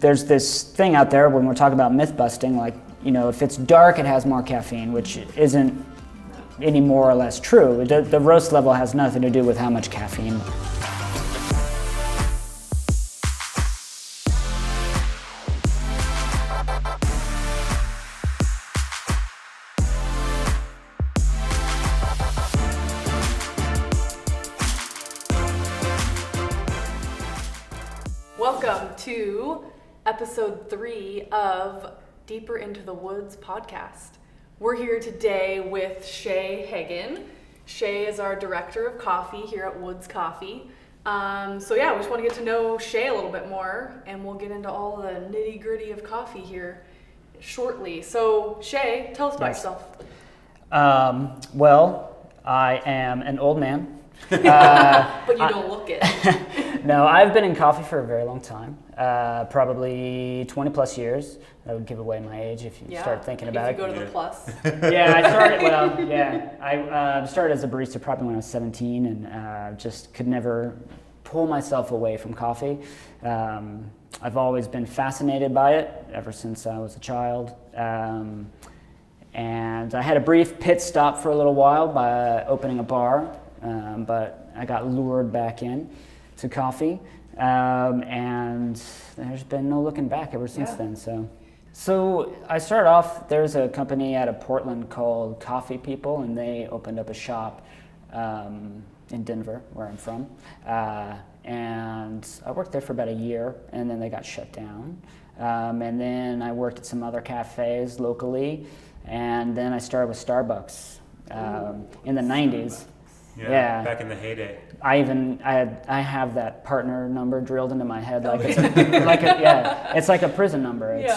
there's this thing out there when we're talking about myth busting, like, if it's dark, it has more caffeine, which isn't any more or less true. The roast level has nothing to do with how much caffeine. Welcome to episode 3 of Deeper Into the Woods podcast. We're here today with Shea Hagan. Shea is our director of coffee here at Woods Coffee. We just want to get to know Shea a little bit more, and we'll get into all the nitty gritty of coffee here shortly. So Shea, tell us about yourself. I am an old man. But you don't look it. No, I've been in coffee for a very long time, probably 20 plus years. That would give away my age if you start thinking about it. If you go to the plus. I started as a barista probably when I was 17 and just could never pull myself away from coffee. I've always been fascinated by it ever since I was a child. And I had a brief pit stop for a little while by opening a bar, but I got lured back in to coffee, and there's been no looking back ever since then. So I started off, there's a company out of Portland called Coffee People, and they opened up a shop in Denver, where I'm from, and I worked there for about a year, and then they got shut down, and then I worked at some other cafes locally, and then I started with Starbucks in the 90s. Yeah, back in the heyday. I have that partner number drilled into my head it's like a prison number. It's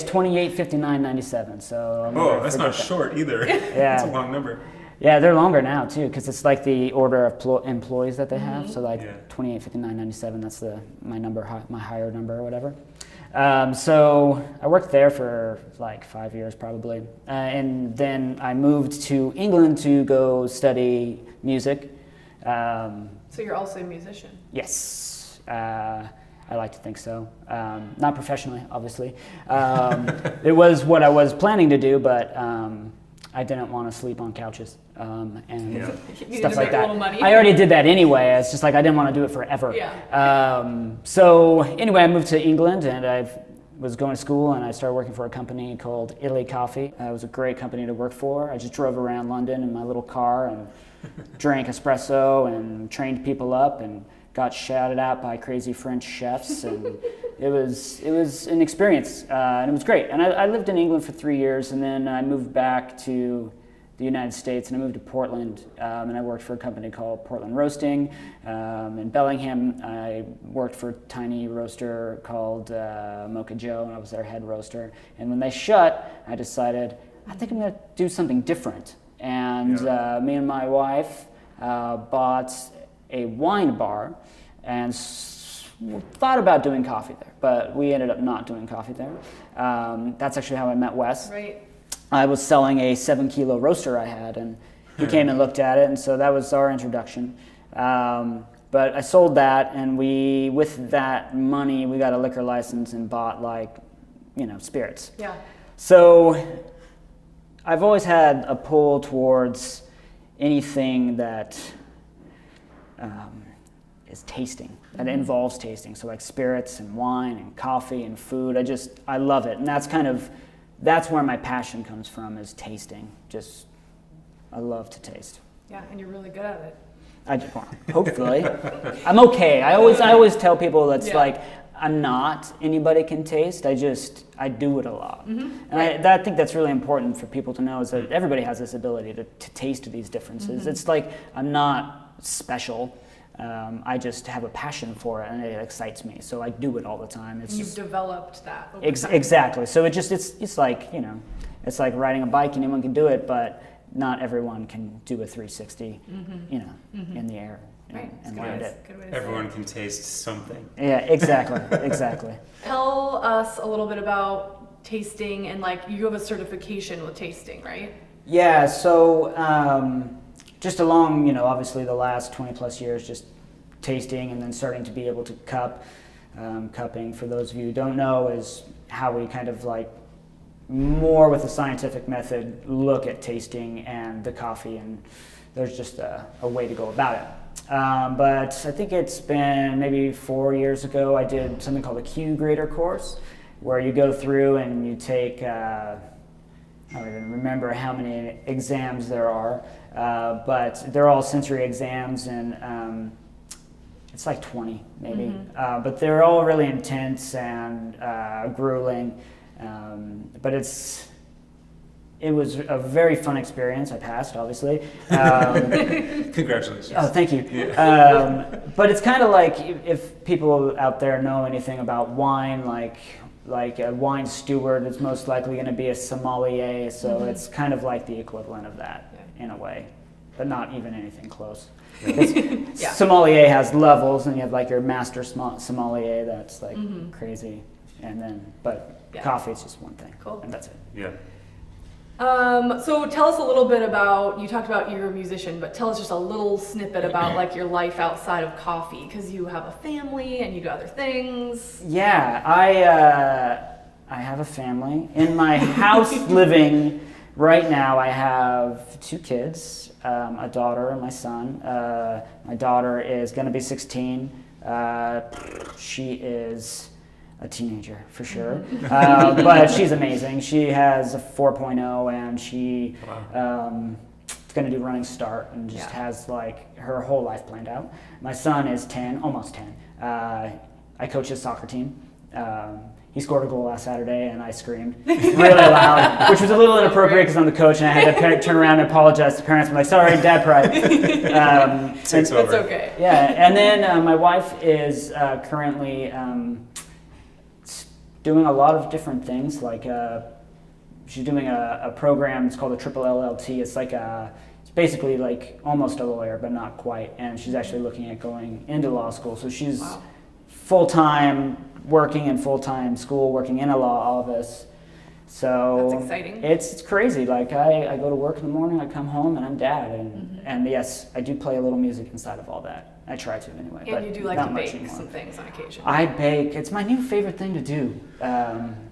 285997. So that's not short either. Yeah, it's a long number. Yeah, they're longer now too, because it's like the order of employees that they have. So 285997. That's my number, my higher number or whatever. So I worked there for like 5 years probably, and then I moved to England to go study music. So you're also a musician? Yes, I like to think so. Not professionally, obviously. It was what I was planning to do, but I didn't want to sleep on couches and stuff like that. I already did that anyway. It's just like I didn't want to do it forever. So anyway, I moved to England and I was going to school and I started working for a company called Italy Coffee. It was a great company to work for. I just drove around London in my little car and drank espresso and trained people up and got shouted at by crazy French chefs, and it was an experience, and it was great. And I lived in England for 3 years, and then I moved back to the United States, and I moved to Portland, and I worked for a company called Portland Roasting. In Bellingham, I worked for a tiny roaster called Mocha Joe, and I was their head roaster. And when they shut, I decided, I think I'm going to do something different. And me and my wife bought a wine bar and thought about doing coffee there, but we ended up not doing coffee there. That's actually how I met Wes. Right. I was selling a 7-kilo roaster I had, and he came and looked at it, and so that was our introduction. But I sold that, and with that money, we got a liquor license and bought spirits. Yeah. So I've always had a pull towards anything that is tasting, that involves tasting. So like spirits and wine and coffee and food. I love it. And that's where my passion comes from, is tasting. I love to taste. Yeah, and you're really good at it. Hopefully. I'm okay. I always tell people like, I'm not anybody can taste. I do it a lot. Mm-hmm. And I think that's really important for people to know, is that everybody has this ability to taste these differences. Mm-hmm. It's like, I'm not special. I just have a passion for it, and it excites me. So I do it all the time. You've developed that over time. Exactly. So it's like, it's like riding a bike. Anyone can do it, but not everyone can do a 360, in the air and land it. Everyone can taste something. Yeah, exactly, exactly. Tell us a little bit about tasting, and you have a certification with tasting, right? Yeah, so just along, obviously the last 20 plus years, just tasting and then starting to be able to cup. Cupping, for those of you who don't know, is how we kind of like more with a scientific method look at tasting and the coffee, and there's just a way to go about it. But I think it's been maybe 4 years ago I did something called a Q grader course, where you go through and you take, I don't even remember how many exams there are, but they're all sensory exams, and it's like 20 maybe, but they're all really intense and grueling, but it was a very fun experience. I passed, obviously. Congratulations. Oh, thank you. Yeah. But it's kind of like if people out there know anything about wine, like a wine steward is most likely going to be a sommelier. So it's kind of like the equivalent of that in a way, but not even anything close. Sommelier has levels, and you have like your master sommelier that's like crazy, and then coffee is just one thing. Cool. And that's it. Yeah. So tell us a little bit about, you talked about you're a musician, but tell us just a little snippet about like your life outside of coffee, because you have a family and you do other things. Yeah, I have a family. In my house living right now, I have 2 kids, a daughter and my son. My daughter is going to be 16. She is a teenager for sure, but she's amazing. She has a 4.0, and she is going to do running start, and just has like her whole life planned out. My son is 10, almost 10. I coach his soccer team. He scored a goal last Saturday, and I screamed really loud, which was a little inappropriate because I'm the coach, and I had to turn around and apologize to parents. I'm like, sorry, dad pride. Takes over. It's okay. Yeah, and then my wife is currently doing a lot of different things. Like she's doing a program. It's called a triple LLT. It's like it's basically like almost a lawyer, but not quite. And she's actually looking at going into law school. So she's full-time working in full-time school, working in a law office. So that's exciting. It's crazy. Like I go to work in the morning, I come home, and I'm dad. And yes, I do play a little music inside of all that. I try to anyway. And but you do like not to much bake anymore. some things on occasion. I bake. It's my new favorite thing to do.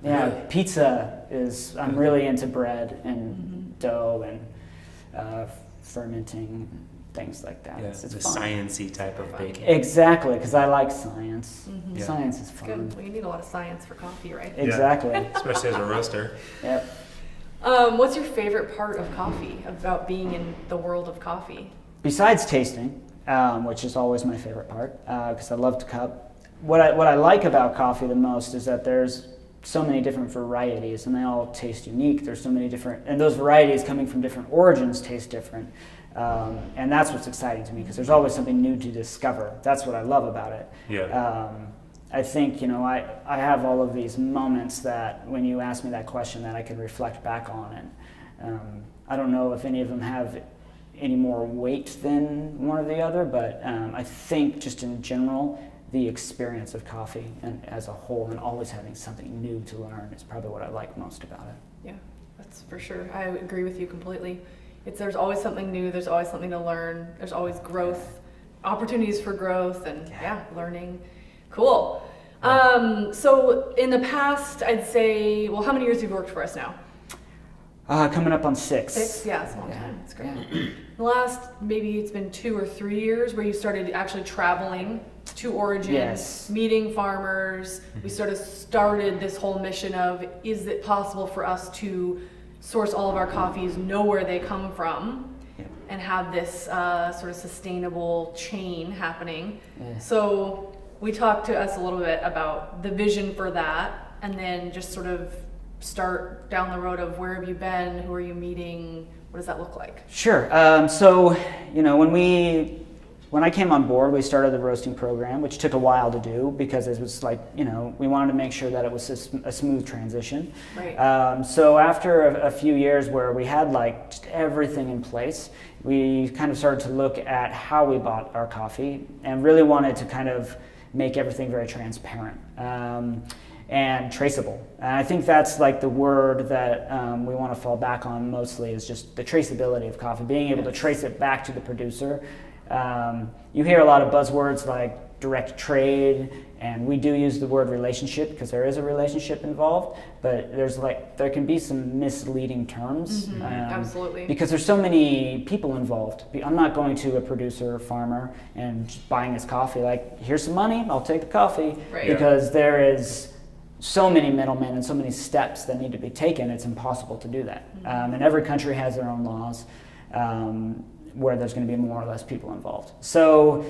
Really? Pizza is. I'm really into bread and dough and fermenting, things like that. Yeah, It's the fun. sciencey type of baking. Exactly, because I like science. Yeah. Science is It's fun. good. Well, you need a lot of science for coffee, right? Exactly. Especially as a roaster. Yep. What's your favorite part of coffee, about being in the world of coffee? Besides tasting, which is always my favorite part, because I love to cup. What I like about coffee the most is that there's so many different varieties, and they all taste unique. There's so many different, and those varieties coming from different origins taste different. And that's what's exciting to me, because there's always something new to discover. That's what I love about it. Yeah. I think, I have all of these moments that when you ask me that question that I could reflect back on, and I don't know if any of them have any more weight than one or the other, but I think just in general, the experience of coffee and as a whole, and always having something new to learn, is probably what I like most about it. Yeah, that's for sure. I agree with you completely. There's always something new, there's always something to learn, there's always growth, opportunities for growth, and learning. Cool. So in the past, I'd say, well, how many years have you worked for us now? Coming up on 6. 6? Yeah, it's a long time. That's great. The last, maybe it's been 2 or 3 years where you started actually traveling to origin, meeting farmers. We sort of started this whole mission of, is it possible for us to source all of our coffees, know where they come from, and have this sort of sustainable chain happening. So we talked to us a little bit about the vision for that, and then just sort of start down the road of where have you been, who are you meeting, what does that look like? Sure. So, when I came on board, we started the roasting program, which took a while to do because it was like, we wanted to make sure that it was a smooth transition. Right. So after a few years where we had like just everything in place, we kind of started to look at how we bought our coffee and really wanted to kind of make everything very transparent. And traceable. And I think that's like the word that we want to fall back on mostly, is just the traceability of coffee, being able to trace it back to the producer. You hear a lot of buzzwords like direct trade, and we do use the word relationship because there is a relationship involved, but there can be some misleading terms. Absolutely. Because there's so many people involved. I'm not going to a producer or farmer and just buying his coffee like, here's some money, I'll take the coffee. Right. Because there is so many middlemen and so many steps that need to be taken, it's impossible to do that. And every country has their own laws where there's going to be more or less people involved. So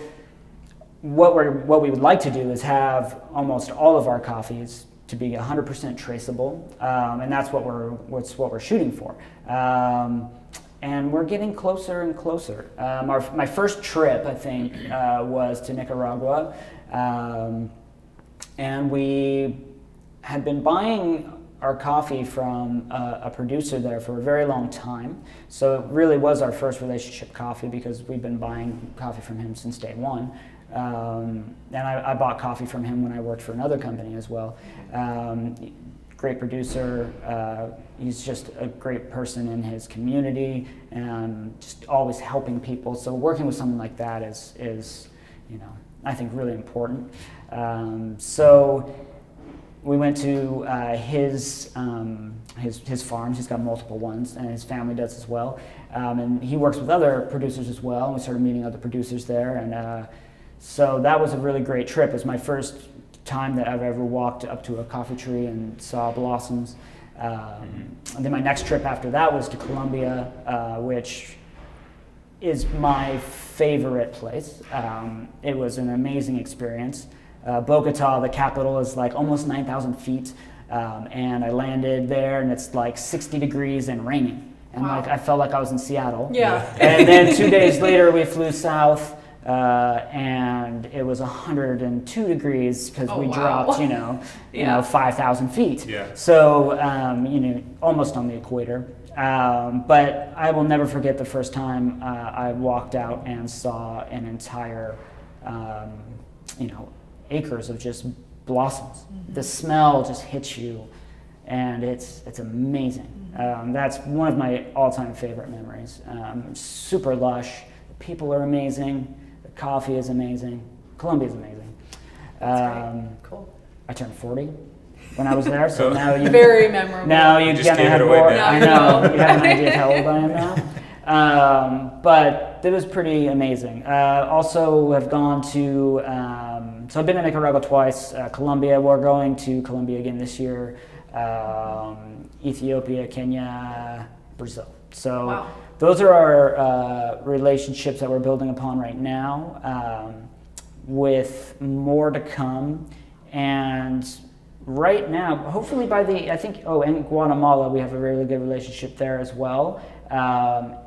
what we would like to do is have almost all of our coffees to be 100% traceable, and that's what we're shooting for. And we're getting closer and closer. My first trip, I think, was to Nicaragua, and we had been buying our coffee from a producer there for a very long time. So it really was our first relationship coffee because we've been buying coffee from him since day one. And I bought coffee from him when I worked for another company as well. Great producer. He's just a great person in his community and just always helping people. So working with someone like that is I think really important. So we went to his farms. He's got multiple ones, and his family does as well. And he works with other producers as well. And we started meeting other producers there, and so that was a really great trip. It was my first time that I've ever walked up to a coffee tree and saw blossoms. And then my next trip after that was to Colombia, which is my favorite place. It was an amazing experience. Bogota, the capital, is like almost 9,000 feet, and I landed there, and it's like 60 degrees and raining, and Wow. like I felt like I was in Seattle. Yeah. And then 2 days later, we flew south, and it was 102 degrees because we wow. dropped, Yeah. 5,000 feet. Yeah. So, almost on the equator. But I will never forget the first time I walked out and saw an entire, acres of just blossoms. The smell just hits you, and it's amazing. That's one of my all-time favorite memories. Super lush. The people are amazing. The coffee is amazing. Colombia is amazing. That's great. Cool. I turned 40 when I was there, so now you Very memorable. now you Just kind of gave have it away more. now. I know you have an idea of how old I am now. But it was pretty amazing. Also, have gone to. So I've been to Nicaragua twice. Colombia. We're going to Colombia again this year. Ethiopia, Kenya, Brazil. So Wow. those are our relationships that we're building upon right now, with more to come. And right now, hopefully in Guatemala, we have a really good relationship there as well.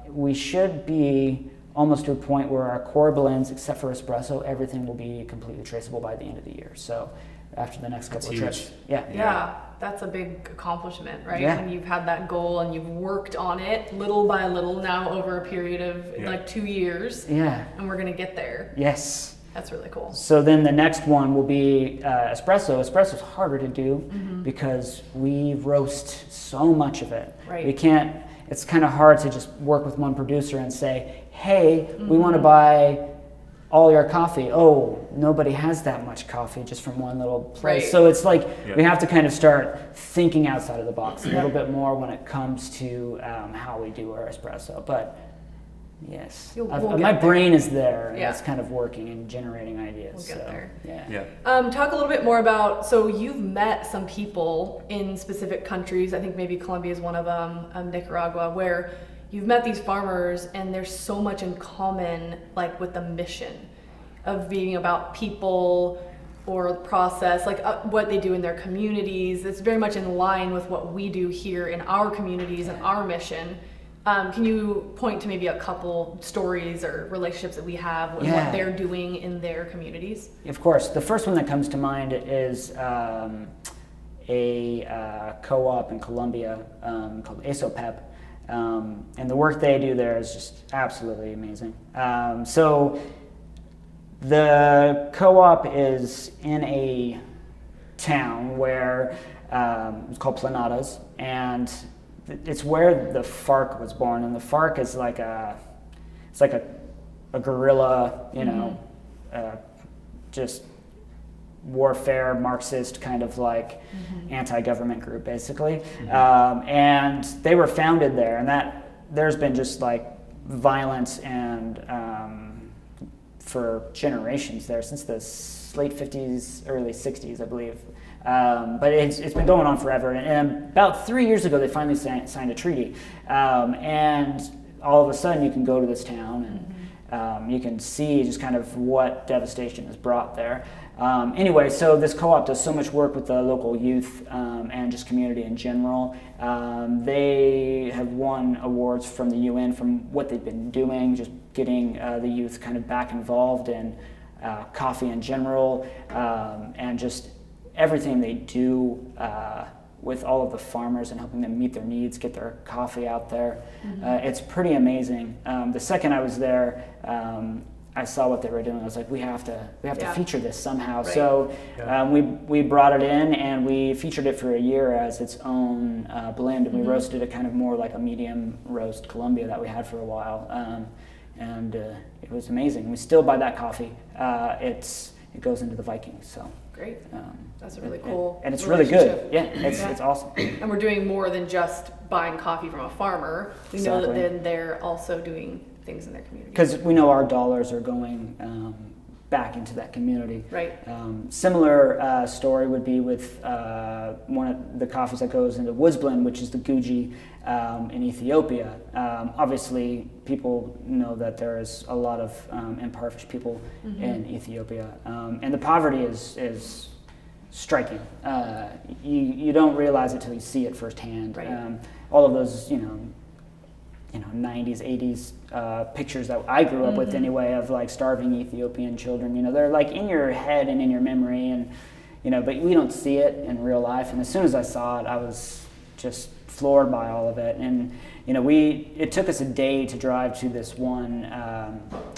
We should be almost to a point where our core blends, except for espresso, everything will be completely traceable by the end of the year. So after the next couple of That's trips. huge. Yeah, that's a big accomplishment, right? Yeah. And you've had that goal and you've worked on it little by little now over a period of like 2 years, Yeah. and we're gonna get there. Yes. That's really cool. So then the next one will be espresso. Espresso is harder to do because we roast so much of it. Right. We can't. It's kind of hard to just work with one producer and say, "Hey, we want to buy all your coffee." Oh, nobody has that much coffee just from one little place. Right. So it's like Yeah. we have to kind of start thinking outside of the box a little bit more when it comes to how we do our espresso. But yes, We'll my get there. brain is there, and Yeah. it's kind of working and generating ideas. We'll get so, there. Yeah. Yeah. Talk a little bit more about, so you've met some people in specific countries, I think maybe Colombia is one of them, Nicaragua, where you've met these farmers and there's so much in common, like with the mission of being about people or process, like what they do in their communities. It's very much in line with what we do here in our communities and our mission. Can you point to maybe a couple stories or relationships that we have and Yeah. what they're doing in their communities? Of course. The first one that comes to mind is a co-op in Colombia called ASOPEP. And the work they do there is just absolutely amazing. So the co-op is in a town where it's called Planadas, and it's where the FARC was born. And the FARC is like a guerrilla, just warfare, Marxist kind of like anti-government group, basically. And they were founded there, and that there's been just like violence and for generations there since the late 50s, early 60s, I believe. But it's been going on forever. And about 3 years ago, they finally signed a treaty. And all of a sudden, you can go to this town and you can see just kind of what devastation is brought there. Anyway, so this co-op does so much work with the local youth and just community in general. They have won awards from the UN from what they've been doing, just getting the youth kind of back involved in coffee in general, and just everything they do with all of the farmers and helping them meet their needs, get their coffee out there. It's pretty amazing. The second I was there, I saw what they were doing. I was like, we have to feature this somehow. Right. So we brought it in and we featured it for a year as its own blend, and we roasted it kind of more like a medium roast Colombia that we had for a while. And it was amazing. We still buy that coffee. It goes into the Vikings. So Great. That's a really cool and it's really good. relationship. Yeah, it's awesome. And we're doing more than just buying coffee from a farmer. We know that Exactly. then they're also doing things in their community. Because we know our dollars are going back into that community. Right. Similar story would be with one of the coffees that goes into Woods Blend, which is the Guji in Ethiopia. Obviously, people know that there is a lot of impoverished people in Ethiopia, and the poverty is striking. You don't realize it till you see it firsthand. Right. All of those, 90s, 80s pictures that I grew up with anyway of like starving Ethiopian children, they're like in your head and in your memory, and but we don't see it in real life. And as soon as I saw it, I was just floored by all of it. And it took us a day to drive to this one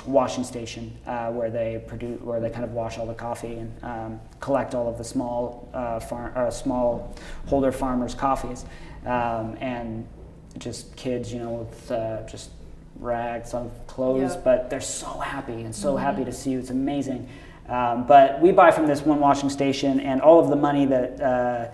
washing station where they kind of wash all the coffee and collect all of the small smallholder farmers' coffees, and just kids, with just rags on clothes, Yeah. but they're so happy and so happy to see you. It's amazing. But we buy from this one washing station, and all of the money that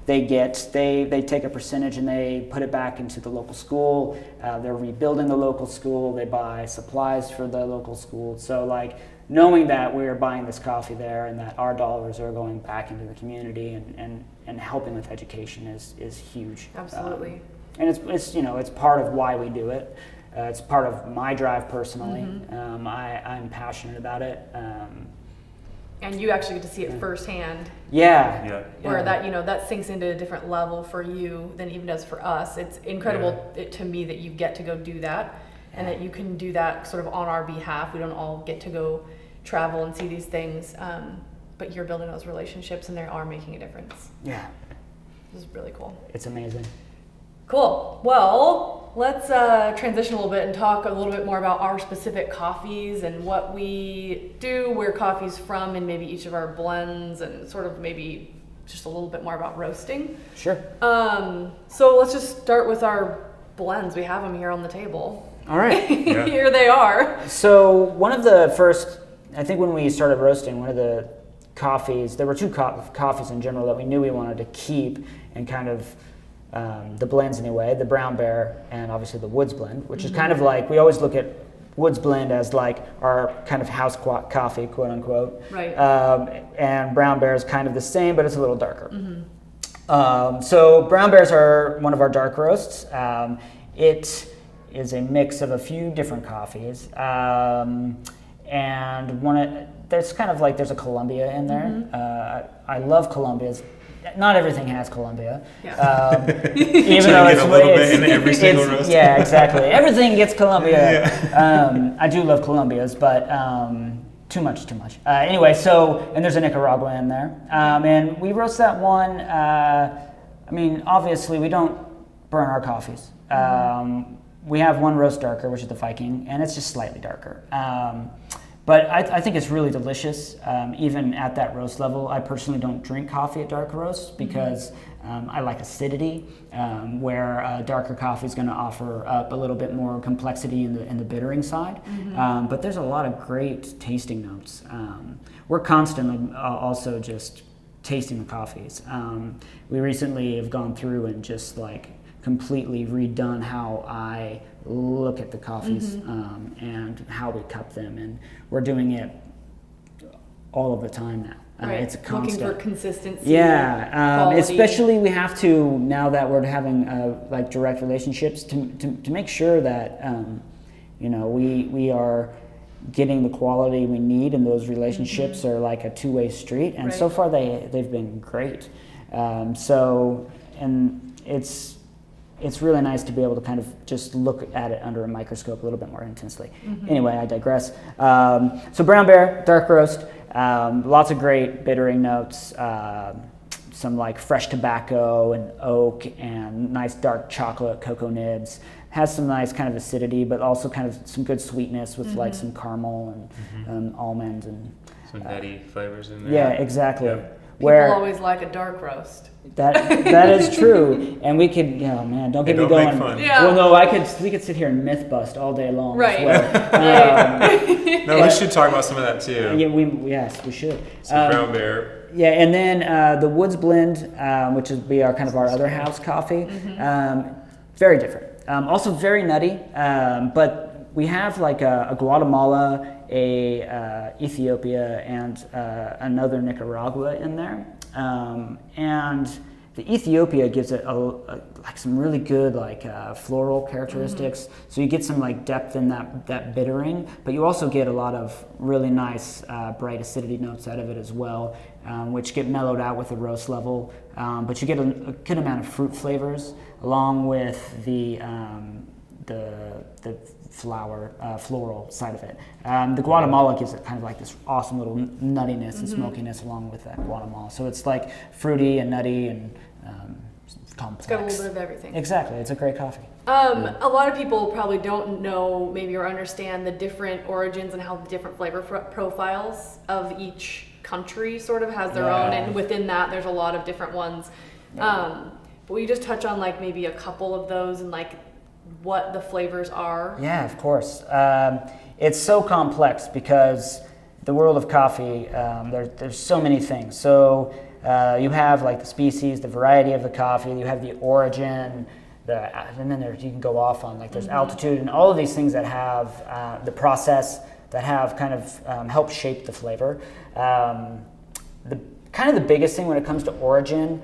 they get, they take a percentage and they put it back into the local school. They're rebuilding the local school. They buy supplies for the local school. So like knowing that we're buying this coffee there and that our dollars are going back into the community and helping with education is huge. Absolutely. And it's part of why we do it. It's part of my drive personally. I'm passionate about it. And you actually get to see it firsthand. Yeah. Where that sinks into a different level for you than even does for us. It's incredible to me that you get to go do that, and that you can do that sort of on our behalf. We don't all get to go travel and see these things, but you're building those relationships, and they are making a difference. Yeah. This is really cool. It's amazing. Cool. Well, let's transition a little bit and talk a little bit more about our specific coffees and what we do, where coffee's from, and maybe each of our blends, and sort of maybe just a little bit more about roasting. Sure. So let's just start with our blends. We have them here on the table. All right. Here they are. So one of the first, I think when we started roasting, one of the coffees, there were two coffees in general that we knew we wanted to keep and kind of the blends anyway, the Brown Bear and obviously the Woods Blend, which is kind of like, we always look at Woods Blend as like our kind of house coffee, quote unquote. Right. And Brown Bear is kind of the same, but it's a little darker. So Brown Bears are one of our dark roasts. It is a mix of a few different coffees. And there's kind of like, there's a Colombia in there. I love Colombias. Not everything has Colombia. Yeah. Even though it's a little bit in every single roast. Yeah, exactly. Everything gets Colombia. I do love Colombias, but too much. Anyway, and there's a Nicaragua in there. And we roast that one. Obviously, we don't burn our coffees. We have one roast darker, which is the Viking, and it's just slightly darker. But I think it's really delicious, even at that roast level. I personally don't drink coffee at dark roast because I like acidity, where darker coffee is going to offer up a little bit more complexity in the bittering side. But there's a lot of great tasting notes. We're constantly also just tasting the coffees. We recently have gone through and just like completely redone how I look at the coffees and how we cup them, and we're doing it all of the time now. Right. It's a constant. Looking for consistency. Yeah, especially we have to, now that we're having like direct relationships, to make sure that we are getting the quality we need, and those relationships are like a two-way street. And so far they've been great. And it's really nice to be able to kind of just look at it under a microscope a little bit more intensely. Anyway, I digress. So brown bear, dark roast, lots of great bittering notes, some like fresh tobacco and oak and nice dark chocolate, cocoa nibs. Has some nice kind of acidity, but also kind of some good sweetness with like some caramel and almonds and some nutty flavors in there. Yeah, exactly. Yeah. People always like a dark roast. That is true, and we could, don't get me going. Make fun. Yeah. Well, no, we could sit here and myth bust all day long. Right. As well. No, we should talk about some of that too. Yes, we should. So brown bear. Yeah, and then the Woods Blend, which is our other house coffee, very different. Also very nutty, but we have like a Guatemala, a Ethiopia, and another Nicaragua in there. And the Ethiopia gives it like some really good like floral characteristics. So you get some like depth in that bittering, but you also get a lot of really nice bright acidity notes out of it as well, which get mellowed out with the roast level. But you get a good amount of fruit flavors along with the floral side of it. The Guatemala gives it kind of like this awesome little nuttiness and smokiness along with that Guatemala. So it's like fruity and nutty and complex. It's got a little bit of everything. Exactly. It's a great coffee. A lot of people probably don't know maybe or understand the different origins and how the different flavor profiles of each country sort of has their own, and within that there's a lot of different ones. But will you just touch on like maybe a couple of those and like what the flavors are? Yeah, of course. It's so complex because the world of coffee, there's so many things. So you have like the species, the variety of the coffee, you have the origin, and then you can go off on like there's altitude and all of these things that have the process that have kind of helped shape the flavor. The biggest thing when it comes to origin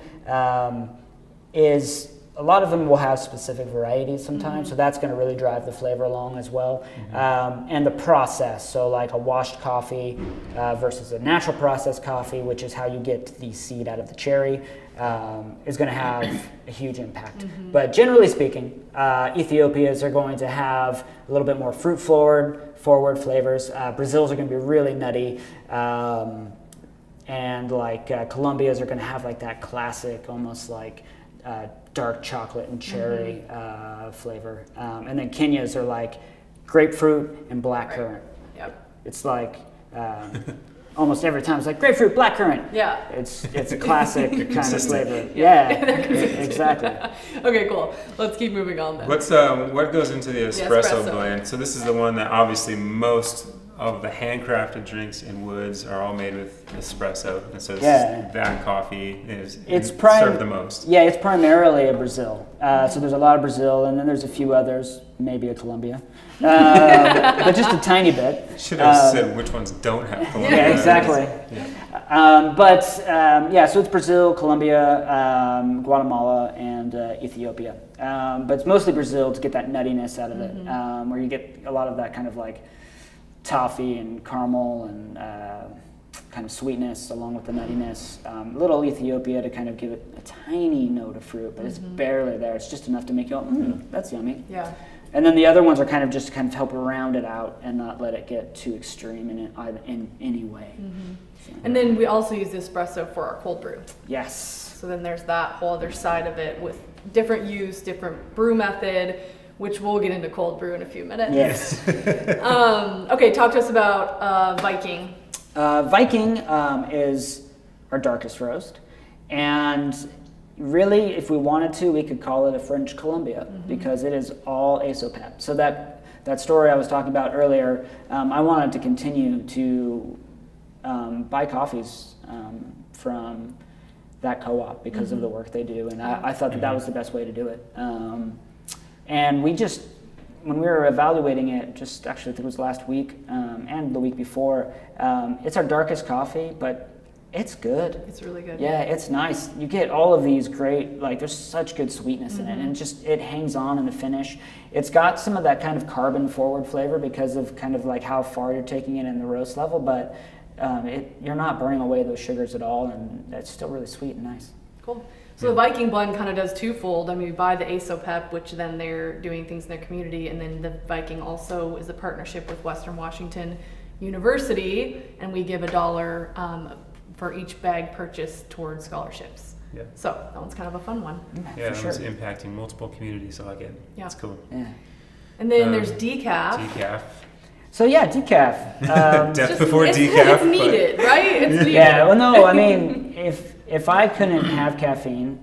is a lot of them will have specific varieties sometimes, so that's going to really drive the flavor along as well. And the process, so like a washed coffee versus a natural processed coffee, which is how you get the seed out of the cherry, is going to have a huge impact. But generally speaking, Ethiopias are going to have a little bit more fruit forward flavors. Brazils are going to be really nutty. And like Colombias are going to have like that classic, almost like dark chocolate and cherry flavor. And then Kenyas are like grapefruit and blackcurrant. Yep. It's like almost every time it's like grapefruit, blackcurrant. Yeah. It's a classic kind of flavor. Yeah. Exactly. Okay, cool. Let's keep moving on then. What goes into the espresso blend? So this is the one that obviously most of the handcrafted drinks in Woods are all made with espresso, and so that coffee is served the most. Yeah, it's primarily a Brazil. So there's a lot of Brazil, and then there's a few others, maybe a Colombia, but just a tiny bit. Should have said which ones don't have Colombia. Yeah, exactly. So it's Brazil, Colombia, Guatemala, and Ethiopia. But it's mostly Brazil to get that nuttiness out of it, where you get a lot of that kind of like toffee and caramel and kind of sweetness along with the nuttiness. Little Ethiopia to kind of give it a tiny note of fruit, but it's barely there. It's just enough to make you go, that's yummy. Yeah. And then the other ones are kind of just kind of help round it out and not let it get too extreme in any way. So. And then we also use the espresso for our cold brew. Yes. So then there's that whole other side of it with different use, different brew method. which we'll get into cold brew in a few minutes. Yes. Okay, talk to us about Viking. Viking is our darkest roast, and really, if we wanted to, we could call it a French Columbia because it is all ASOPEP. So that story I was talking about earlier, I wanted to continue to buy coffees from that co-op because of the work they do, and I thought that was the best way to do it. And we just, when we were evaluating it, just actually I think it was last week and the week before, it's our darkest coffee, but it's good. It's really good. Yeah, it's nice. You get all of these great, like there's such good sweetness in it, and it hangs on in the finish. It's got some of that kind of carbon forward flavor because of kind of like how far you're taking it in the roast level, but you're not burning away those sugars at all, and it's still really sweet and nice. Cool. So the Viking blend kind of does twofold. I mean, we buy the ASOPEP, which then they're doing things in their community, and then the Viking also is a partnership with Western Washington University, and we give $1 for each bag purchased towards scholarships. Yeah. So that one's kind of a fun one. Yeah, for it's sure. impacting multiple communities. I like it. Yeah. It's cool. Yeah. And then there's decaf. Decaf. So yeah, decaf. Death before it's, decaf. It's needed, right? It's needed. Yeah, well, no, I mean, if I couldn't have caffeine,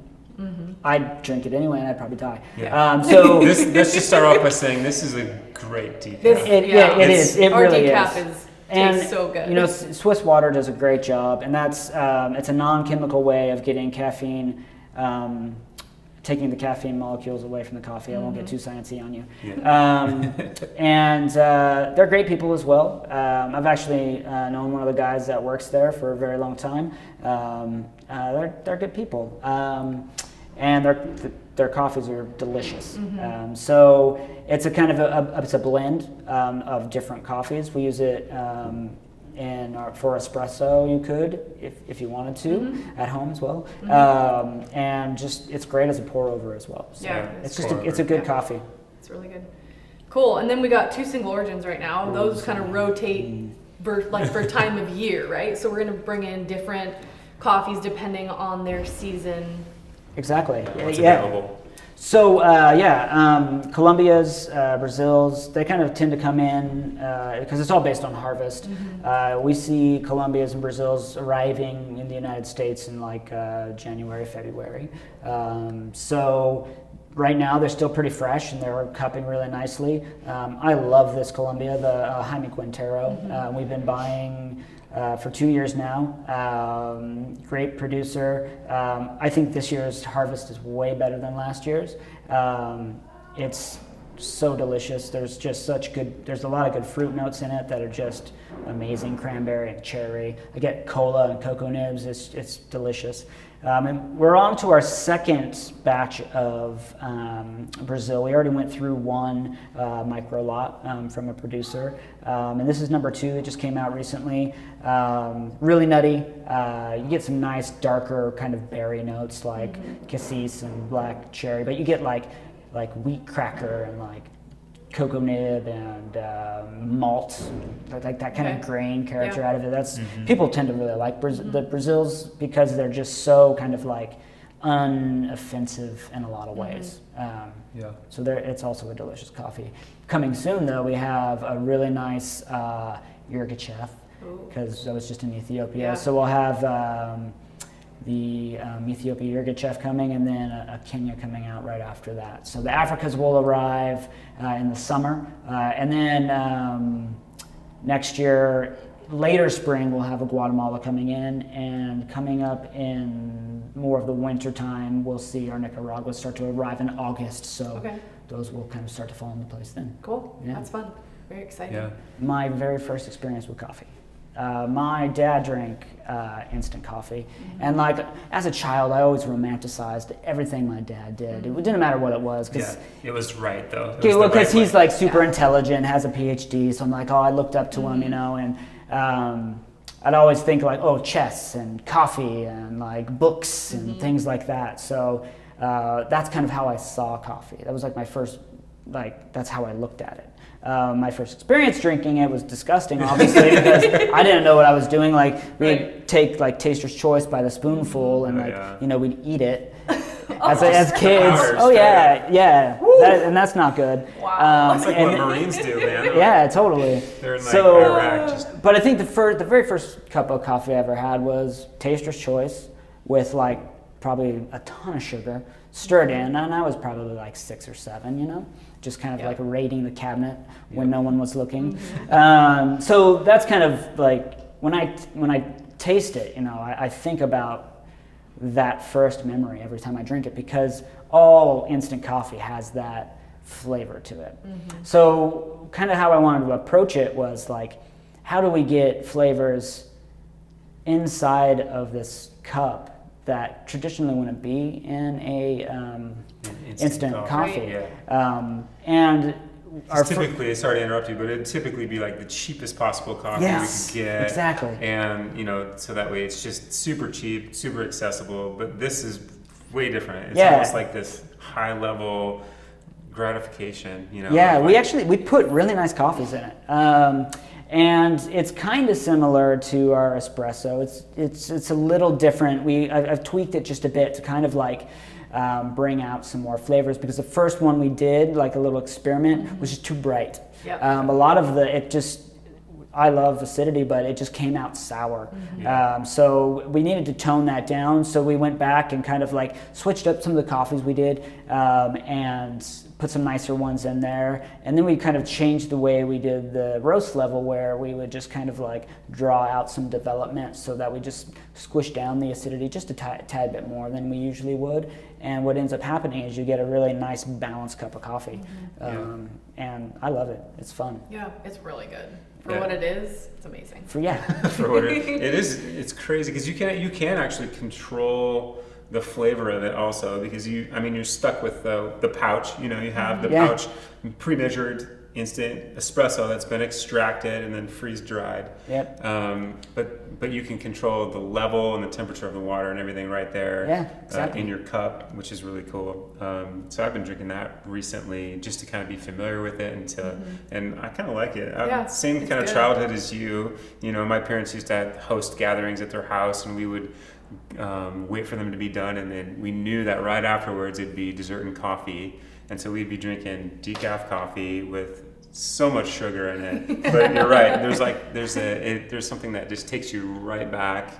I'd drink it anyway, and I'd probably die. Yeah. So Let's just start off by saying this is a great decaf. it is. It Our really decaf is. tastes so good. You know, Swiss Water does a great job, and that's it's a non-chemical way of getting caffeine, taking the caffeine molecules away from the coffee. I won't get too sciencey on you. Yeah. And they're great people as well. I've actually known one of the guys that works there for a very long time. They're good people, and their coffees are delicious. So it's a kind of it's a blend of different coffees. We use it for espresso. You could, if you wanted to, at home as well. And just it's great as a pour over as well. So Yeah, it's a good coffee. It's really good. Cool. And then we got 2 single origins right now. Those kind of rotate for time of year, right? So we're going to bring in different coffees depending on their season. Exactly. What's available? So Colombia's, Brazil's, they kind of tend to come in because it's all based on harvest. We see Colombia's and Brazil's arriving in the United States in like January, February. So right now they're still pretty fresh and they're cupping really nicely. I love this Colombia, the Jaime Quintero. We've been buying for 2 years now. Great producer. I think this year's harvest is way better than last year's. It's so delicious. There's just there's a lot of good fruit notes in it that are just amazing. Cranberry and cherry. I get cola and cocoa nibs. It's delicious. And we're on to our second batch of Brazil. We already went through one micro lot from a producer. And this is number 2. It just came out recently. Really nutty. You get some nice darker kind of berry notes like cassis and black cherry. But you get like wheat cracker and like cocoa nib and malt, like that kind of grain character out of it. That's people tend to really like the Brazils because they're just so kind of like unoffensive in a lot of ways. So it's also a delicious coffee. Coming soon though, we have a really nice Yirgacheffe because I was just in Ethiopia. So we'll have the Ethiopia Yirgacheffe coming, and then a Kenya coming out right after that. So the Africas will arrive in the summer, and then next year, later spring, we'll have a Guatemala coming in, and coming up in more of the winter time, we'll see our Nicaragua start to arrive in August. So those will kind of start to fall into place then. Cool. That's fun. Very exciting. Yeah. My very first experience with coffee. My dad drank instant coffee, and like as a child, I always romanticized everything my dad did. It didn't matter what it was, because it was right though. because he's like super intelligent, has a PhD. So I'm like, I looked up to him, you know, and I'd always think like, chess and coffee and like books and things like that. So that's kind of how I saw coffee. That was like my first, that's how I looked at it. My first experience drinking it was disgusting, obviously, because I didn't know what I was doing. Like we'd take like Taster's Choice by the spoonful, and we'd eat it. as kids. Hours, Oh yeah, and that's not good. Wow. It's like what Marines do, man. Yeah, totally. They're in like So- Iraq. Just, But I think the very first cup of coffee I ever had was Taster's Choice with like probably a ton of sugar, stirred in, and I was probably like 6 or 7, you know, just kind of Yeah. like raiding the cabinet when Yeah. no one was looking. So that's kind of like when I taste it, you know, I think about that first memory every time I drink it, because all instant coffee has that flavor to it. So kind of how I wanted to approach it was like, how do we get flavors inside of this cup that traditionally wouldn't be in a instant coffee? Yeah. And It's typically, sorry to interrupt you, but it'd typically be like the cheapest possible coffee Yes, we could get. exactly. And, you know, so that way it's just super cheap, super accessible, but this is way different. It's Yeah. almost like this high level gratification, you know. Yeah, like, we put really nice coffees in it, and it's kind of similar to our espresso. It's a little different. I've tweaked it just a bit to kind of like bring out some more flavors, because the first one we did, like a little experiment, was just too bright. Yep. A lot of I love acidity, but it just came out sour. So we needed to tone that down. So we went back and kind of like switched up some of the coffees we did, and put some nicer ones in there. And then we kind of changed the way we did the roast level, where we would just kind of like draw out some development so that we just squish down the acidity just a tad bit more than we usually would. And what ends up happening is you get a really nice balanced cup of coffee. And I love it. It's fun. Yeah, it's really good. For Yeah. what it is, it's amazing. For for what it is, it's crazy because you can actually control the flavor of it also, because you're stuck with the pouch. You know, you have the Yeah. pouch pre-measured instant espresso that's been extracted and then freeze dried. Yep. But you can control the level and the temperature of the water and everything right there. Yeah, exactly. In your cup, which is really cool. So I've been drinking that recently just to kind of be familiar with it and I kind of like it. Yeah, Same it's kind of good. childhood as you. You know, my parents used to host gatherings at their house, and we would wait for them to be done, and then we knew that right afterwards it'd be dessert and coffee, and so we'd be drinking decaf coffee with so much sugar in it. But you're right, there's something that just takes you right back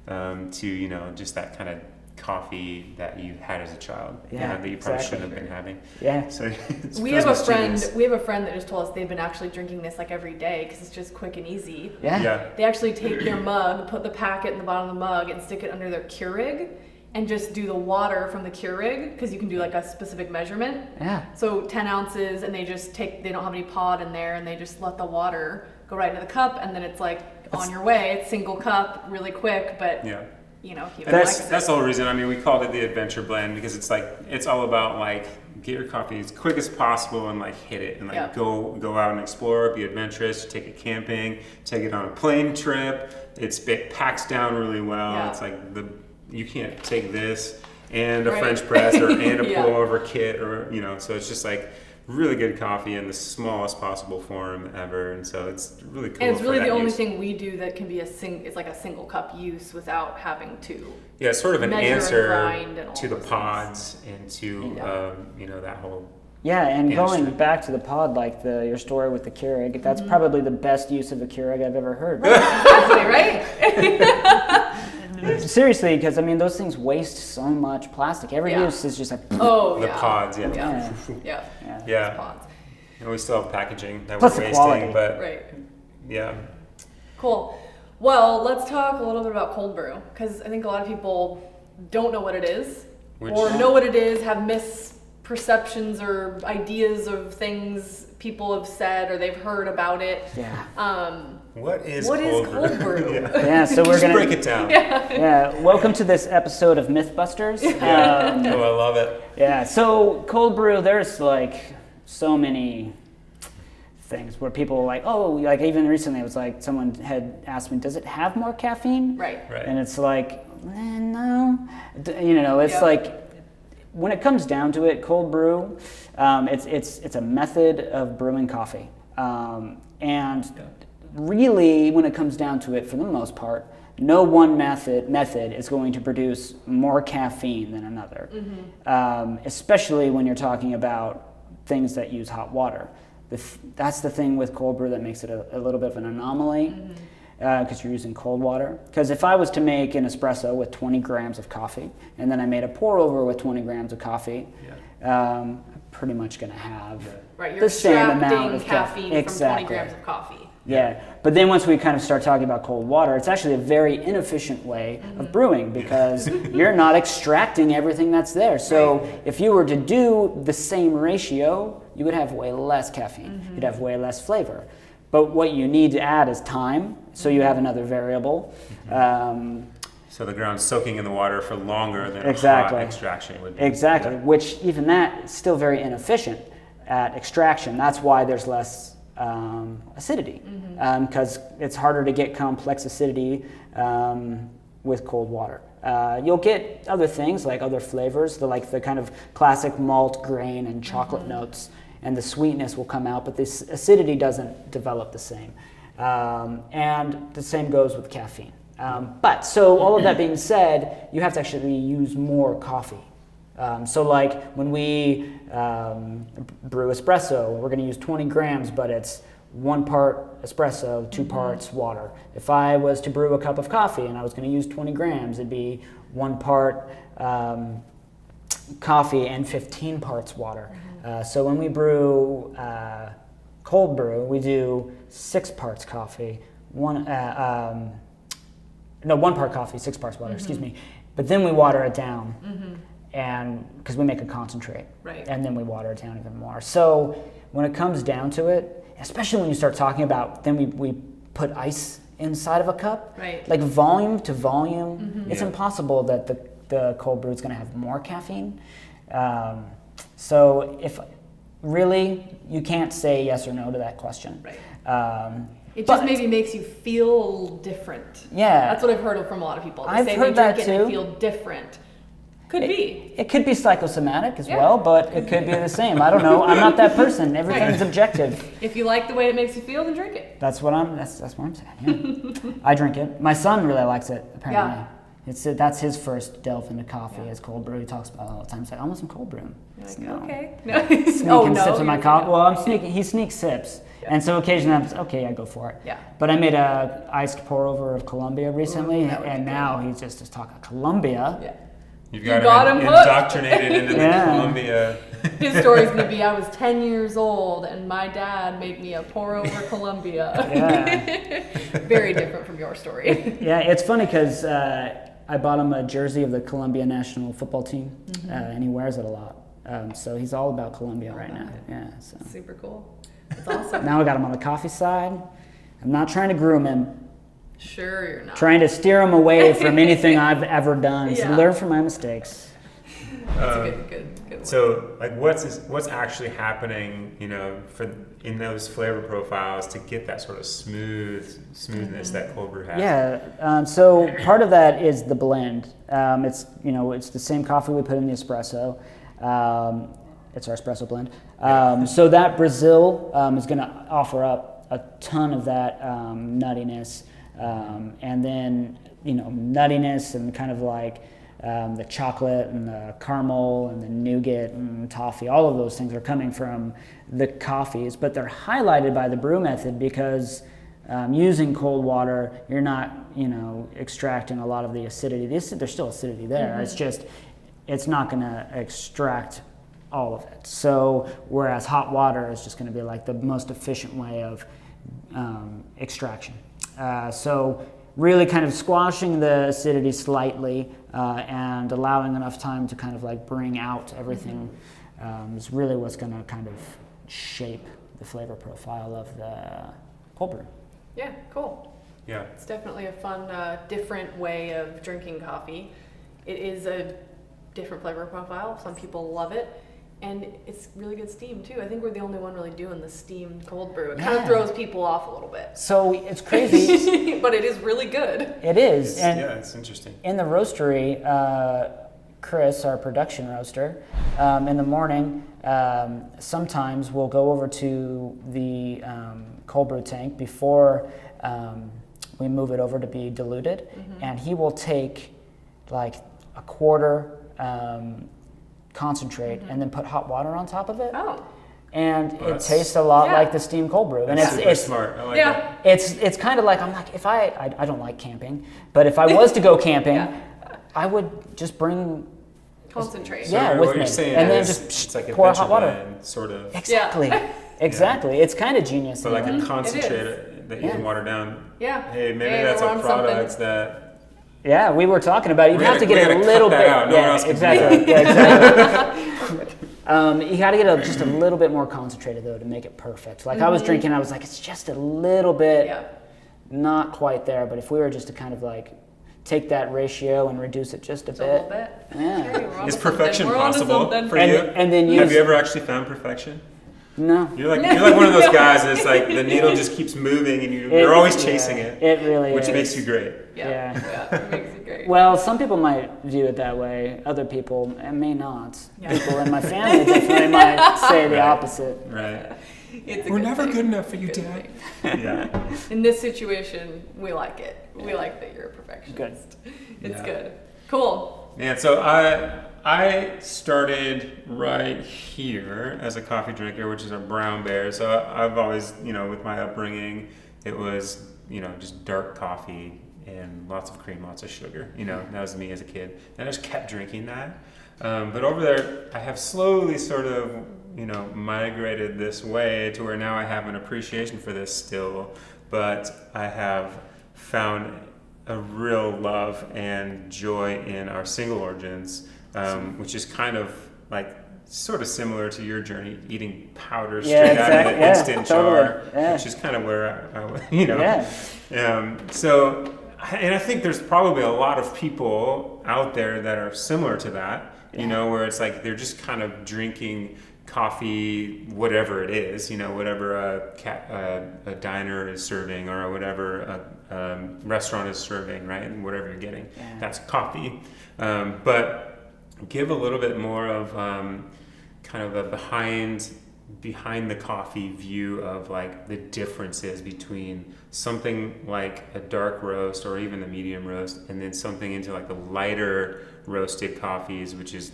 to, you know, just that kind of coffee that you had as a child, Yeah, you know, that you probably exactly. shouldn't have been having. Yeah. So it's We have a mischievous. friend that just told us they've been actually drinking this like every day because it's just quick and easy. Yeah. They actually take their mug, put the packet in the bottom of the mug, and stick it under their Keurig, and just do the water from the Keurig, because you can do like a specific measurement. Yeah. So 10 ounces, and they don't have any pod in there, and they just let the water go right into the cup, and then it's like on your way. It's single cup, really quick, but Yeah. you know, he And likes that's it. the whole reason. I mean, we called it the adventure blend because it's all about like get your coffee as quick as possible and like hit it and like Yeah. go out and explore, be adventurous, take it camping, take it on a plane trip. It packs down really well. Yeah. It's like you can't take this and a Right. French press and a Yeah. pour over kit, or you know. So it's just like really good coffee in the smallest possible form ever, and so it's really cool. And it's for really that the only use. thing we do that can be it's like a single cup use without having to. Yeah, it's sort of an measure and answer grind and all to the those pods and to Yeah. you know, that whole. Yeah, and going Industry. back to the pod, like your story with the Keurig, that's Mm-hmm. probably the best use of a Keurig I've ever heard. Exactly, right? Seriously, because I mean, those things waste so much plastic. Every Yeah. use is just like, Oh, The yeah. pods, yeah. Yeah. yeah. Yeah. Yeah. Pods. And we still have packaging that Plus we're the wasting, quality. but Right. yeah. Cool. Well, let's talk a little bit about cold brew, because I think a lot of people don't know what it is, or know what it is, have misperceptions or ideas of things people have said or they've heard about it. Yeah. What is What is cold cold brew? yeah. Yeah, so we're Just gonna break it down. Yeah, welcome to this episode of Mythbusters. Oh, I love it. Yeah, so cold brew, there's like so many things where people are like, oh, like even recently it was like someone had asked me, does it have more caffeine? Right. Right. And it's like, no. You know, it's Yeah. like, when it comes down to it, cold brew, it's a method of brewing coffee. And really, when it comes down to it, for the most part, no one method is going to produce more caffeine than another, especially when you're talking about things that use hot water. That's the thing with cold brew that makes it a little bit of an anomaly, because you're using cold water. Because if I was to make an espresso with 20 grams of coffee, and then I made a pour over with 20 grams of coffee, I'm pretty much going to have the same amount of caffeine from 20 grams of coffee. Yeah, but then once we kind of start talking about cold water, it's actually a very inefficient way of brewing, because you're not extracting everything that's there. So if you were to do the same ratio, you would have way less caffeine. You'd have way less flavor. But what you need to add is time, so you have another variable. So the ground's soaking in the water for longer than a hot extraction would be. Exactly, which even that is still very inefficient at extraction. That's why there's less acidity, because it's harder to get complex acidity with cold water. You'll get other things like other flavors, the kind of classic malt, grain, and chocolate notes, and the sweetness will come out, but this acidity doesn't develop the same. And the same goes with caffeine. But so all of that being said, you have to actually use more coffee. So like when we brew espresso, we're going to use 20 grams, but it's 1 part espresso, 2 parts water. If I was to brew a cup of coffee and I was going to use 20 grams, it'd be 1 part coffee and 15 parts water. So when we brew cold brew, we do 6 parts coffee, 1 part coffee, 6 parts water, excuse me. But then we water it down. And because we make a concentrate, and then we water it down even more. So when it comes down to it, especially when you start talking about, then we put ice inside of a cup, like volume to volume, it's impossible that the cold brew is going to have more caffeine. So if really, you can't say yes or no to that question. It just maybe makes you feel different. Yeah. That's what I've heard from a lot of people. They say heard they that drink it too. and they feel different. Could be. It could be psychosomatic as well, but it could be the same. I don't know. I'm not that person. Everything's objective. If you like the way it makes you feel, then drink it. That's what I'm saying. Yeah. I drink it. My son really likes it, apparently. That's his first delve into coffee, is cold brew. He talks about it all the time. He's like, I want some cold brew. Like, no. Okay. Sneaking sips of my coffee. Well, I'm sneaking. He sneaks sips. And so occasionally I'm okay, I go for it. But I made a iced pour over of Colombia recently, and now he just is talking Colombia. You've got him indoctrinated into the Colombia. His story's going to be, I was 10 years old and my dad made me a pour over Colombia. Very different from your story. Yeah, it's funny because I bought him a jersey of the Colombia national football team, and he wears it a lot. So he's all about Colombia right now. Yeah, so. Super cool. That's awesome. Now I got him on the coffee side. I'm not trying to groom him. Sure you're not. Trying to steer him away from anything I've ever done. So learn from my mistakes. That's a good one. So, like, what's actually happening, in those flavor profiles to get that sort of smoothness that cold brew has? Yeah. So part of that is the blend. It's the same coffee we put in the espresso. It's our espresso blend. So that Brazil is going to offer up a ton of that nuttiness. And then, nuttiness and kind of like the chocolate and the caramel and the nougat and toffee, all of those things are coming from the coffees, but they're highlighted by the brew method because using cold water, you're not, extracting a lot of the acidity. There's still acidity there. It's just, it's not going to extract all of it. So whereas hot water is just going to be like the most efficient way of extraction. So really kind of squashing the acidity slightly and allowing enough time to kind of like bring out everything is really what's going to kind of shape the flavor profile of the cold brew. Yeah, cool. Yeah. It's definitely a fun, different way of drinking coffee. It is a different flavor profile. Some people love it. And it's really good steam too. I think we're the only one really doing the steamed cold brew. It kind of throws people off a little bit. So it's crazy. But it is really good. It is. It's interesting. In the roastery, Chris, our production roaster, in the morning, sometimes we'll go over to the cold brew tank before we move it over to be diluted, and he will take like a quarter concentrate and then put hot water on top of it. Oh. And it tastes a lot like the steamed cold brew. And it's smart. I like Yeah. that. It's kind of like, I'm like, if I don't like camping, but if I was to go camping, I would just bring Concentrate. Yeah, So with what me. you're saying And then is just it's like pour adventure hot water. blend, sort of. Exactly. Exactly. It's kind of genius. But like in a a way. concentrate that you can water down. Yeah. Hey, maybe Hey, that's we're a on product something. that. Yeah, we were talking about it. You'd We have to gotta- get we a gotta little cut bit. that out. No one else can do exactly. that. Yeah, exactly. You got to get just a little bit more concentrated though to make it perfect. Like I was drinking, I was like, it's just a little bit, not quite there. But if we were just to kind of like take that ratio and reduce it just a A bit, little bit. yeah. Okay, we're onto Is perfection something. We're onto possible something. for And- you? and then Have use- you ever actually found perfection? No, You're like one of those guys that's like the needle just keeps moving and you're always chasing it, It really which is. makes you great. Yeah. It makes it great. Well, some people might view it that way. Other people may not. Yeah. People in my family definitely might say the opposite. Right. It's a We're good never thing. good enough for you, Good Dad. thing. Yeah. In this situation, we like it. We like that you're a perfectionist. It's Yeah. good. Cool. Yeah, so I started right here as a coffee drinker, which is a brown bear. So I've always, with my upbringing, it was, just dark coffee and lots of cream, lots of sugar. That was me as a kid. And I just kept drinking that. But over there, I have slowly sort of, migrated this way to where now I have an appreciation for this still. But I have found a real love and joy in our single origins, which is kind of like sort of similar to your journey, eating powder straight out of the instant jar, which is kind of where So, and I think there's probably a lot of people out there that are similar to that, where it's like they're just kind of drinking coffee, whatever it is, whatever a diner is serving or whatever a restaurant is serving, right? And whatever you're getting, that's coffee. But give a little bit more of kind of a behind the coffee view of like the differences between something like a dark roast or even a medium roast, and then something into like the lighter roasted coffees, which is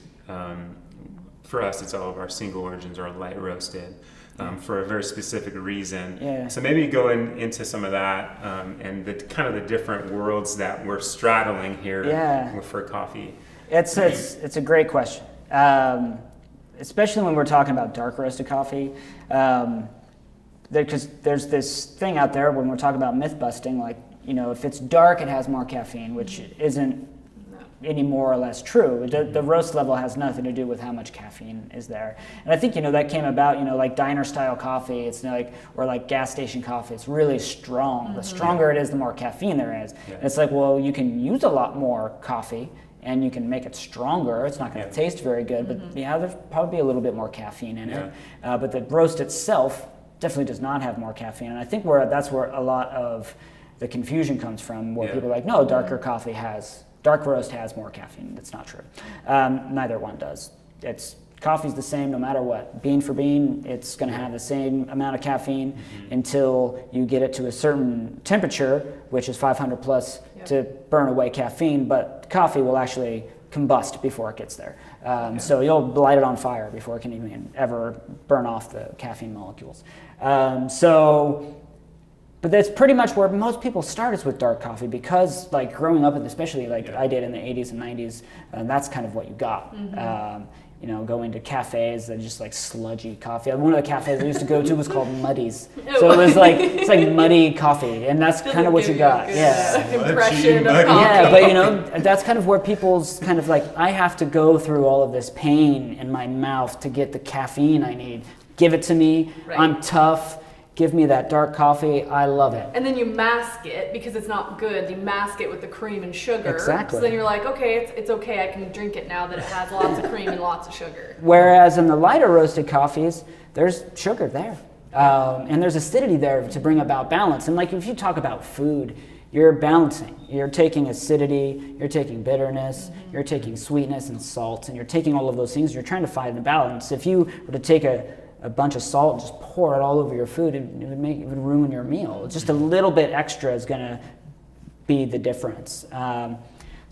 for us, it's all of our single origins are light roasted for a very specific reason. Yeah. So maybe go into some of that and the kind of the different worlds that we're straddling here for coffee. It's a great question, especially when we're talking about dark roasted coffee. Because there's this thing out there when we're talking about myth busting, like if it's dark, it has more caffeine, which isn't any more or less true. The roast level has nothing to do with how much caffeine is there. And I think, that came about, like diner style coffee, it's like, or like gas station coffee, it's really strong. The stronger it is, the more caffeine there is. Yeah. And it's like, well, you can use a lot more coffee and you can make it stronger. It's not going to taste very good, but there's probably a little bit more caffeine in it. But the roast itself definitely does not have more caffeine. And I think that's where a lot of the confusion comes from, where people are like, no, dark roast has more caffeine. That's not true. Neither one does. Coffee's the same no matter what. Bean for bean, it's going to have the same amount of caffeine until you get it to a certain temperature, which is 500 plus, to burn away caffeine. But coffee will actually combust before it gets there. So you'll light it on fire before it can even ever burn off the caffeine molecules. But that's pretty much where most people start, is with dark coffee, because like growing up, especially like I did in the 80s and 90s, that's kind of what you got. Going to cafes and just like sludgy coffee. One of the cafes I used to go to was called Muddy's. So it was like, it's like muddy coffee, and that's kind of what you got. Impression of coffee. Yeah, but that's kind of where people's kind of like, I have to go through all of this pain in my mouth to get the caffeine I need. Give it to me. Right. I'm tough. Give me that dark coffee. I love it. And then you mask it because it's not good. You mask it with the cream and sugar. Exactly. So then you're like, okay, it's okay. I can drink it now that it has lots of cream and lots of sugar. Whereas in the lighter roasted coffees, there's sugar there. And there's acidity there to bring about balance. And like if you talk about food, you're balancing. You're taking acidity, you're taking bitterness, you're taking sweetness and salt, and you're taking all of those things. You're trying to find a balance. If you were to take a bunch of salt and just pour it all over your food, it would ruin your meal. Just a little bit extra is going to be the difference.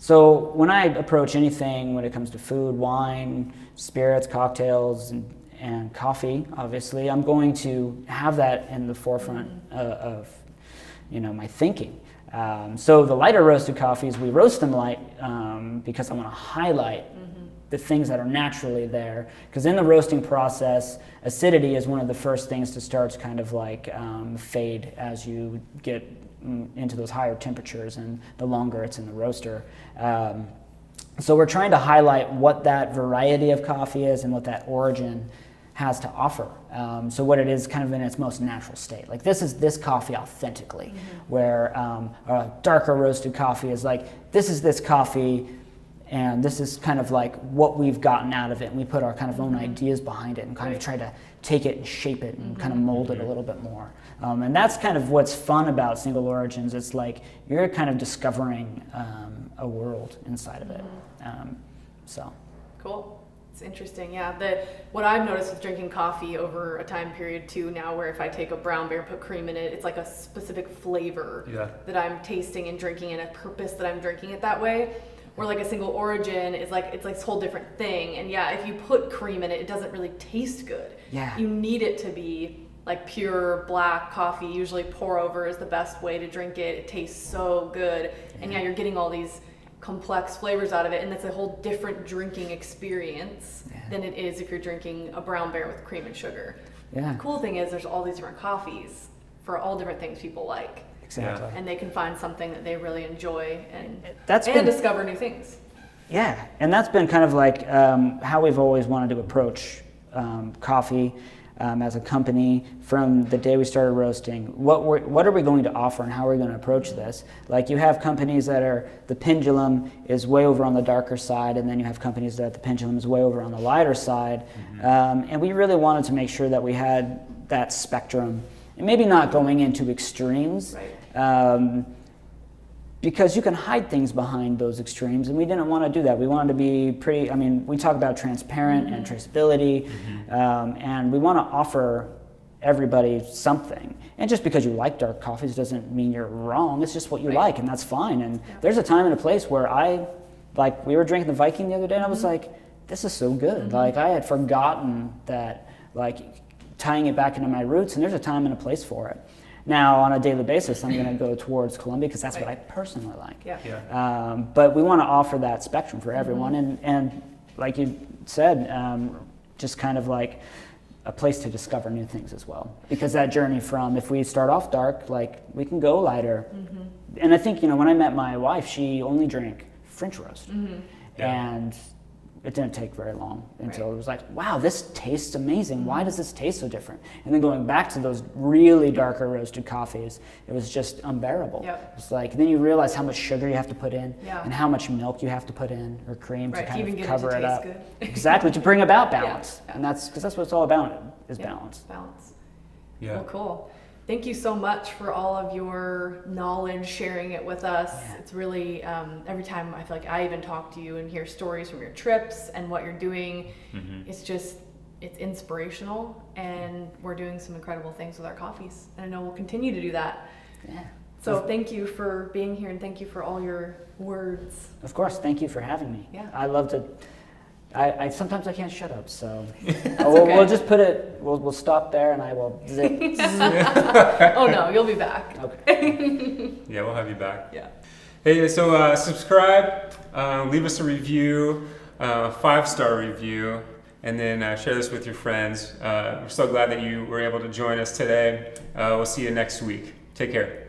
So when I approach anything when it comes to food, wine, spirits, cocktails, and coffee, obviously, I'm going to have that in the forefront of my thinking. So the lighter roasted coffees, we roast them light because I want to highlight the things that are naturally there. Because in the roasting process, acidity is one of the first things to start to kind of like fade as you get into those higher temperatures and the longer it's in the roaster. So we're trying to highlight what that variety of coffee is and what that origin has to offer. So what it is kind of in its most natural state. Like this is this coffee authentically, where a darker roasted coffee is like, this is this coffee and this is kind of like what we've gotten out of it, and we put our kind of own ideas behind it and kind of try to take it and shape it and kind of mold it a little bit more. And that's kind of what's fun about single origins. It's like you're kind of discovering a world inside of it. So cool. It's interesting. Yeah. What I've noticed with drinking coffee over a time period too now, where if I take a brown beer, put cream in it, it's like a specific flavor that I'm tasting and drinking, and a purpose that I'm drinking it that way. Where like a single origin is like, it's like this whole different thing. And yeah, if you put cream in it, it doesn't really taste good. Yeah. You need it to be like pure black coffee. Usually pour over is the best way to drink it. It tastes so good. And yeah, you're getting all these complex flavors out of it, and it's a whole different drinking experience than it is if you're drinking a brown bear with cream and sugar. Yeah. The cool thing is there's all these different coffees for all different things people like. Exactly. And they can find something that they really enjoy and been, discover new things. Yeah, and that's been kind of like how we've always wanted to approach coffee as a company from the day we started roasting. What are we going to offer and how are we going to approach this? Like you have companies that are, the pendulum is way over on the darker side, and then you have companies that the pendulum is way over on the lighter side. And we really wanted to make sure that we had that spectrum, and maybe not going into extremes. Because you can hide things behind those extremes, and we didn't want to do that. We wanted to be pretty, we talk about transparent and traceability, and we want to offer everybody something. And just because you like dark coffees doesn't mean you're wrong. It's just what you like, and that's fine. And there's a time and a place where we were drinking the Viking the other day, and I was like, this is so good. Like, I had forgotten that, like, tying it back into my roots, and there's a time and a place for it. Now, on a daily basis, I'm going to go towards Colombia because that's what I personally like. But we want to offer that spectrum for everyone. And like you said, just kind of like a place to discover new things as well. Because that journey from, if we start off dark, like we can go lighter. And I think, when I met my wife, she only drank French roast. And it didn't take very long until it was like, wow, this tastes amazing. Why does this taste so different? And then going back to those really darker roasted coffees, it was just unbearable. It's like, then you realize how much sugar you have to put in and how much milk you have to put in, or cream to kind of cover it up. Exactly, to bring about balance. And that's because that's what it's all about, is balance. Well, cool. Thank you so much for all of your knowledge, sharing it with us. It's really, every time I feel like I even talk to you and hear stories from your trips and what you're doing, it's inspirational, and we're doing some incredible things with our coffees. And I know we'll continue to do that. So thank you for being here, and thank you for all your words. Of course, thank you for having me. I love to. I sometimes I can't shut up, so we'll just put it. We'll stop there, and I will zip. Oh no, you'll be back. Okay. Yeah, we'll have you back. Hey, so subscribe, leave us a review, 5-star review, and then share this with your friends. We're so glad that you were able to join us today. We'll see you next week. Take care.